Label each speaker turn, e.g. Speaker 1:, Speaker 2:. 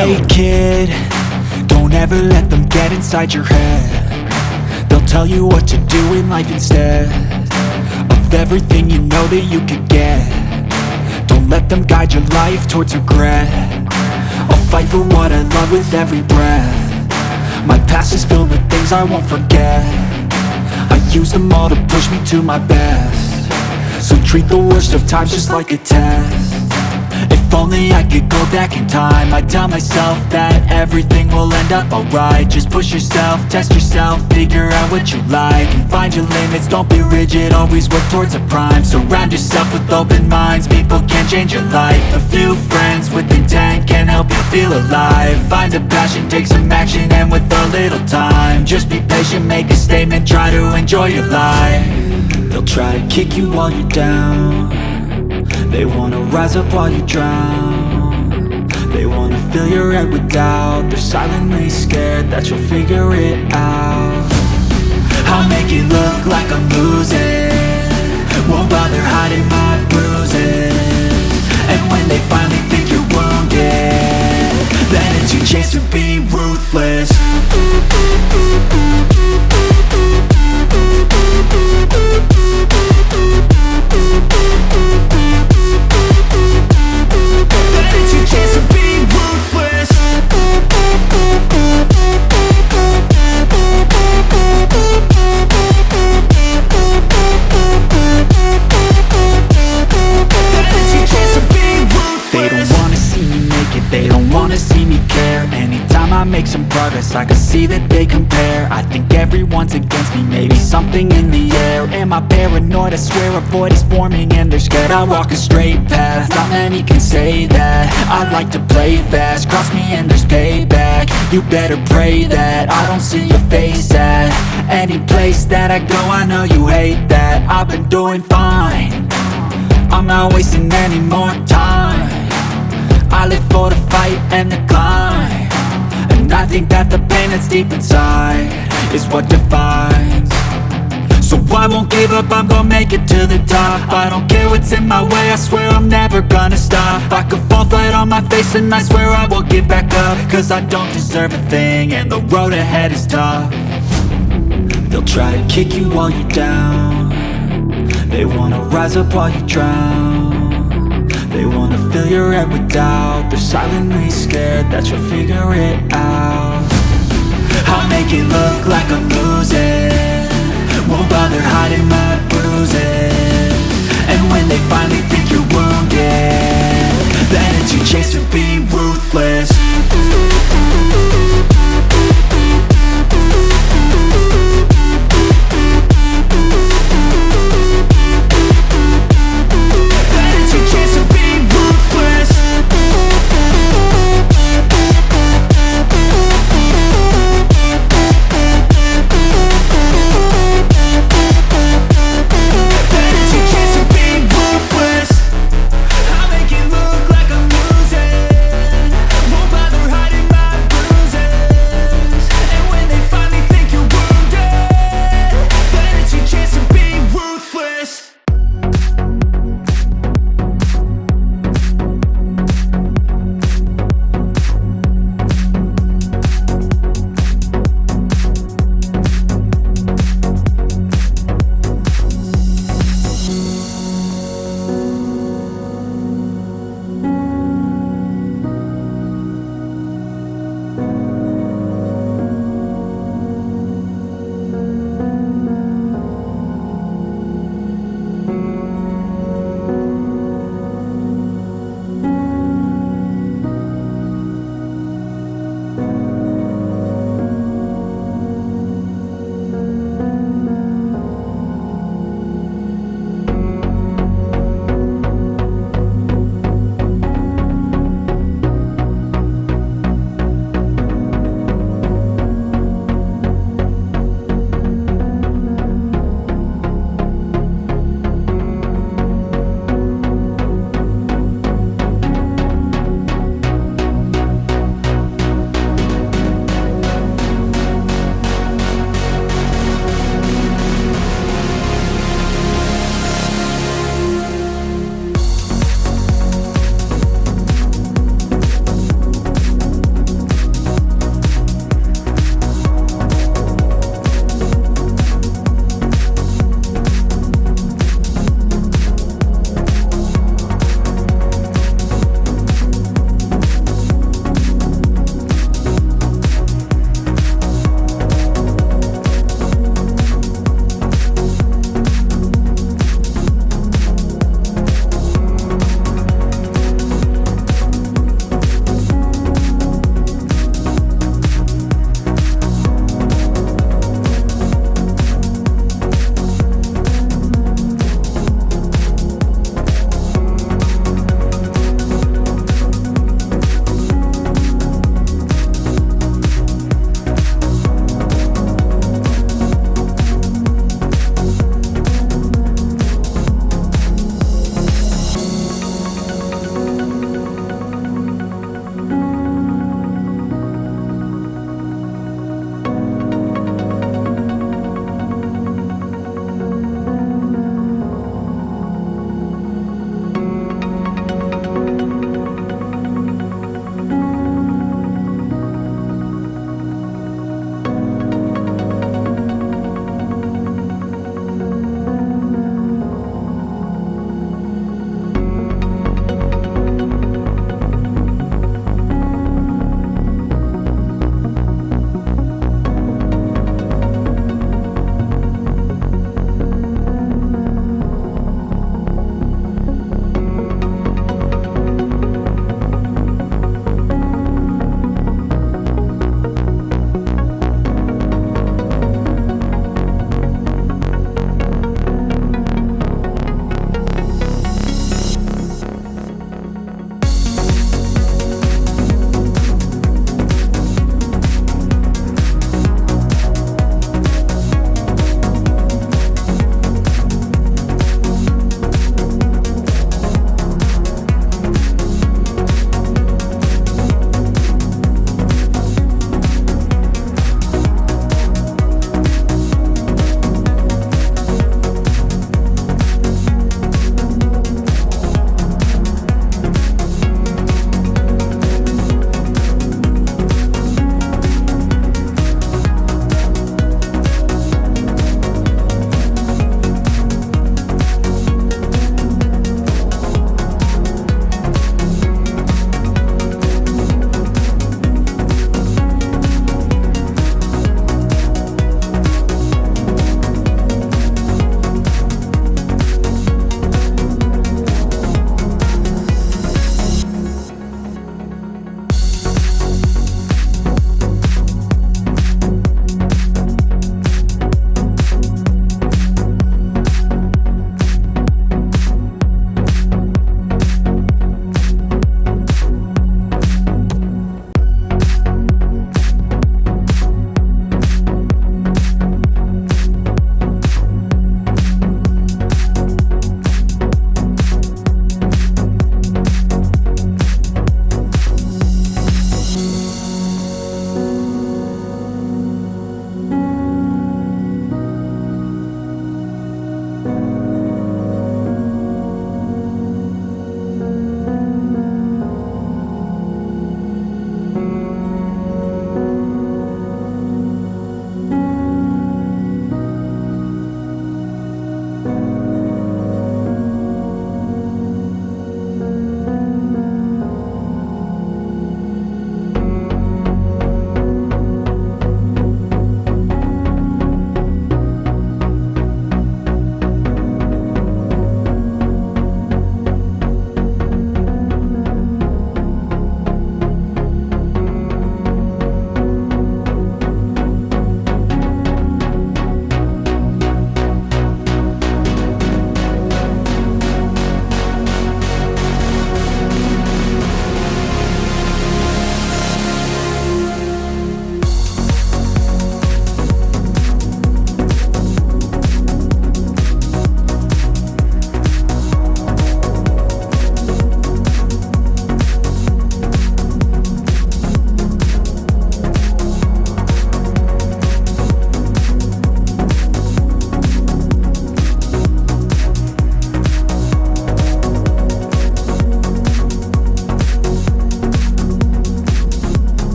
Speaker 1: Hey kid, don't ever let them get inside your head. They'll tell you what to do in life instead of everything you know that you could get. Don't let them guide your life towards regret. I'll fight for what I love with every breath. My past is filled with things I won't forget. I use them all to push me to my best. So treat the worst of times just like a test. If only I could go back in time, I'd tell myself that everything will end up alright. Just push yourself, test yourself, figure out what you like, and find your limits, don't be rigid, always work towards a prime. Surround yourself with open minds, people can change your life. A few friends with intent can help you feel alive. Find a passion, take some action, and with a little time, just be patient, make a statement, try to enjoy your life. They'll try to kick you while you're down. They wanna rise up while you drown. They wanna fill your head with doubt. They're silently scared that you'll figure it out. I'll make it look like I'm losing, won't bother hiding my bruises. And when they finally think you're wounded, then it's your chance to be ruthless. They don't wanna see me care. Anytime I make some progress, I can see that they compare. I think everyone's against me, maybe something in the air. Am I paranoid? I swear a void is forming and they're scared. I walk a straight path, not many can say that. I like to play fast, cross me and there's payback. You better pray that I don't see your face at any place that I go. I know you hate that. I've been doing fine, I'm not wasting any more time. I live for the fight and the climb, and I think that the pain that's deep inside is what defines. So I won't give up, I'm gonna make it to the top. I don't care what's in my way, I swear I'm never gonna stop. I could fall flat on my face and I swear I will get back up, cause I don't deserve a thing and the road ahead is tough. They'll try to kick you while you're down. They wanna rise up while you drown. They wanna fill your head with doubt. They're silently scared that you'll figure it out. I'll make it look like I'm losing, won't bother hiding my bruises. And when they finally think you're wounded, then it's your chance to be ruthless.